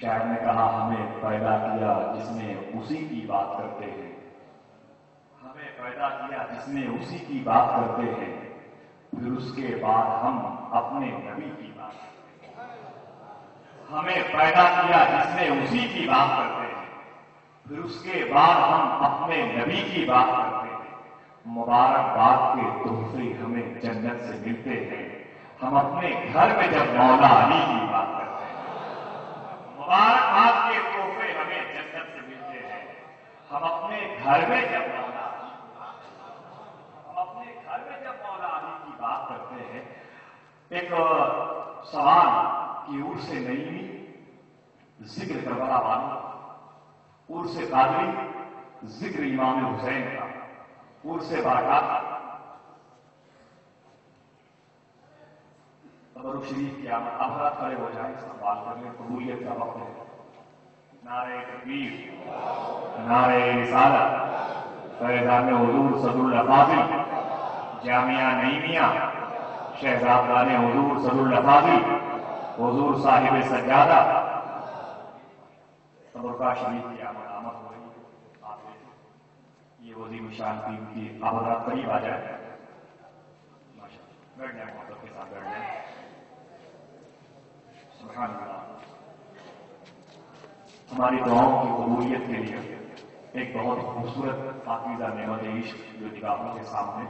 شاعر نے کہا ہمیں پیدا کیا جس نے اسی کی بات کرتے ہیں، ہمیں پیدا کیا جس نے اسی کی بات کرتے ہیں، پھر اس کے بعد ہم اپنے نبی کی بات کرتے ہیں۔ ہمیں پیدا کیا جس نے اسی کی بات کرتے ہیں، پھر اس کے بعد ہم اپنے نبی کی بات کرتے ہیں۔ مبارکباد کے تحفے ہمیں جنت سے ملتے ہیں، ہم اپنے گھر میں جب مولا علی کی بات کرتے ہیں۔ مبارکباد کے تحفے ہمیں جنت سے ملتے ہیں، ہم اپنے گھر میں جب مولا علی کی بات کرتے ہیں۔ ایک سوال کی اور سے نئی ذکر کربلا والوں، اور سے قادری ذکر امام حسین کا، اور سے برکات تبرک شریف کی آمد۔ اب حضرات کھڑے ہو جائیں، سوال کرنے قبولیت کا وقت ہے۔ نعرہ تکبیر، نعرہ رسالت، فیضان حضور صد اللہ فاضل، جامعہ نعیمیہ، شہزادگان حضور صد اللہ فاضل، حضور صاحب سجادہ، تبرکہ شریف کی آمد ہو رہی ہے۔ آپ دیکھیں یہ وزیر شان ٹیم کی آپ حضرات قریب آ جائیں، بیٹھ جائیں، محبت کے ساتھ بیٹھ جائیں۔ سبحان اللہ۔ ہماری دعاؤں کی قبولیت کے لیے ایک بہت خوبصورت پاکیزہ نعمت عشق جو نگاہوں کے سامنے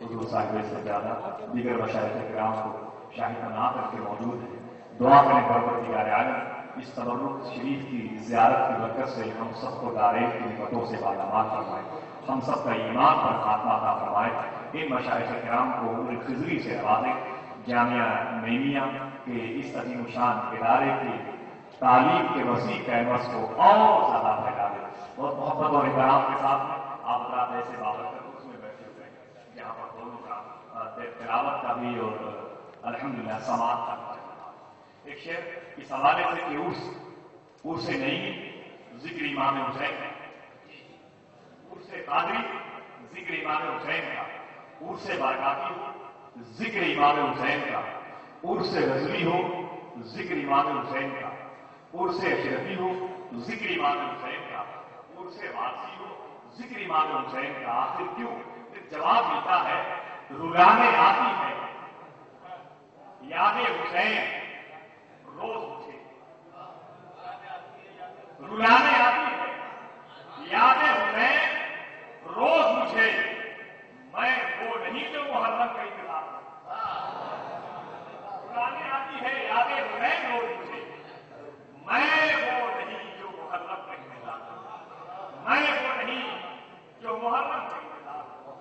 حضور صاحب سجادہ دیگر مشائخ کرام کو شاہد بنا کر کے موجود ہے۔ دعا کریں پروردگار عالم اس تبرک شریف کی زیارت کی برکت سے ہم سب کو دارین کی نعمتوں سے مالامال فرمائے، ہم سب کا ایمان پر خاتمہ عطا فرمائے، ان مشائخ کرام کو عمر خضری سے نوازے، جامعہ نعیمیہ کے اس عظیم شان ادارے کی تعلیم کے وسیع کینوس کو اور زیادہ پھیلا دے۔ بہت محبت اور احترام کے ساتھ آپ رات ایسے بابرکت اس میں بیٹھے ہوئے ہیں جہاں پر دونوں کا تلاوت کا بھی اور الحمدللہ سماعت کا بھی۔ ایک شعر اس حوالے سے کہ عرس نہیں ذکر امام حسین کا، عرس قادری ذکر امام حسین کا، عرس برکاتی ہو ذکر امام حسین کا، عرس غزلی ہو ذکر امام حسین کا، عرس اشرفی ہو ذکر امام حسین کا، عرس وارسی ہو ذکر امام حسین کا۔ آخر کیوں؟ جواب ملتا ہے رلانے آتی ہے یاد حسین روز مجھے، رلانے آتی ہے یاد حسین روز مجھے، میں وہ نہیں جو محرم کا انتظار کرتا۔ رلانے آتی ہے یاد حسین روز مجھے، میں وہ نہیں جو محرم کا انتظار کرتا، میں وہ نہیں جو محرم کا انتظار کرتا،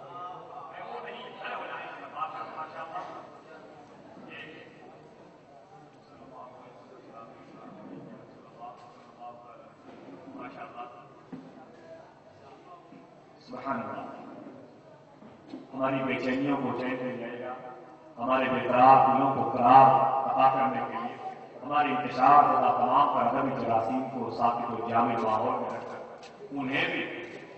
میں وہ نہیں ماشاء اللہ۔ سبحان اللہ۔ ہماری بے چینیوں کو چین دے جائے گا، ہمارے بے قرار دلوں کو قرار عطا کرنے کے لیے، ہماری انتشار تھا تمام ادبی جراثیم کو ساکت و جامع ماحول میں رکھ کر انہیں بھی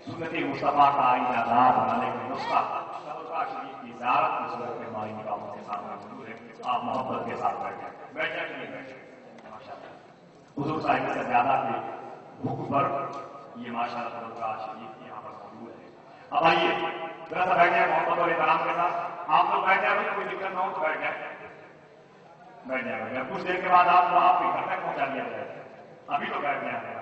سنت مصطفیٰ کا آئینہ دار بنانے کا نسخہ تبرکہ شریف کی زیارت کی صورت میں ہماری نگاہوں کے سامنے موجود ہے۔ آپ محبت کے ساتھ بیٹھ جائیں، بیٹھ جائیں، ماشاء اللہ۔ حضور صاحب سجادہ کے حکم پر یہ ماشاء اللہ تبرکہ شریف یہاں پر موجود ہے۔ اب آئیے ذرا سا بیٹھ جائیں محبت اور احترام کے ساتھ۔ آپ لوگ بیٹھ جائیں، کوئی دقت نہ ہو تو بیٹھ جائیں، بیٹھ جائیں۔ کچھ دیر کے بعد آپ کو آپ کے گھر تک پہنچا دیا جائے، ابھی تو بیٹھ جائیں۔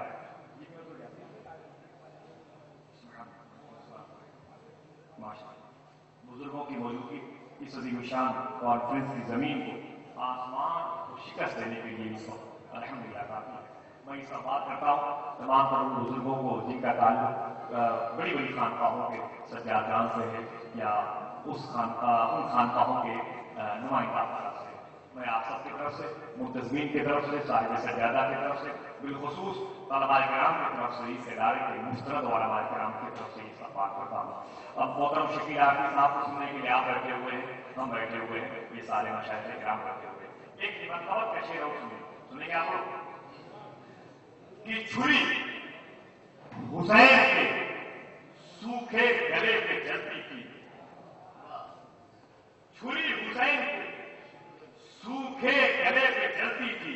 بزرگوں کی موجودگی اس عظیم شان کانفرنس کی زمین کو آسمان کو شکست دینے کے لیے اس وقت الحمدللہ کافی ہے۔ میں اس کا بات کرتا ہوں تمام ترین بزرگوں کو جن کا تعلق بڑی بڑی خانقاہوں کے سجادگان سے ہے یا ان خانقاہوں کے نمائندہ سے، میں آپ سب کی طرف سے، منتظمین کی طرف سے، صاحب سجادہ کی طرف سے، بالخصوص طلباء کرام کی طرف سے، اس ادارے کے مستند علماء کرام کی طرف سے اس کا بات کرتا ہوں۔ اب محترم شکیل عارفی صاحب کو سننے کے لیے آپ بیٹھے ہوئے ہیں، ہم بیٹھے ہوئے ہیں، یہ سارے مشائخ کرام بیٹھے ہوئے ہیں۔ ایک نبوت کا شعر اور سنیں گے آپ لوگ کہ چھری حسین کے سوکھے گلے پہ جلتی تھی، چھری حسین کے سوکھے گلے پہ جلتی تھی،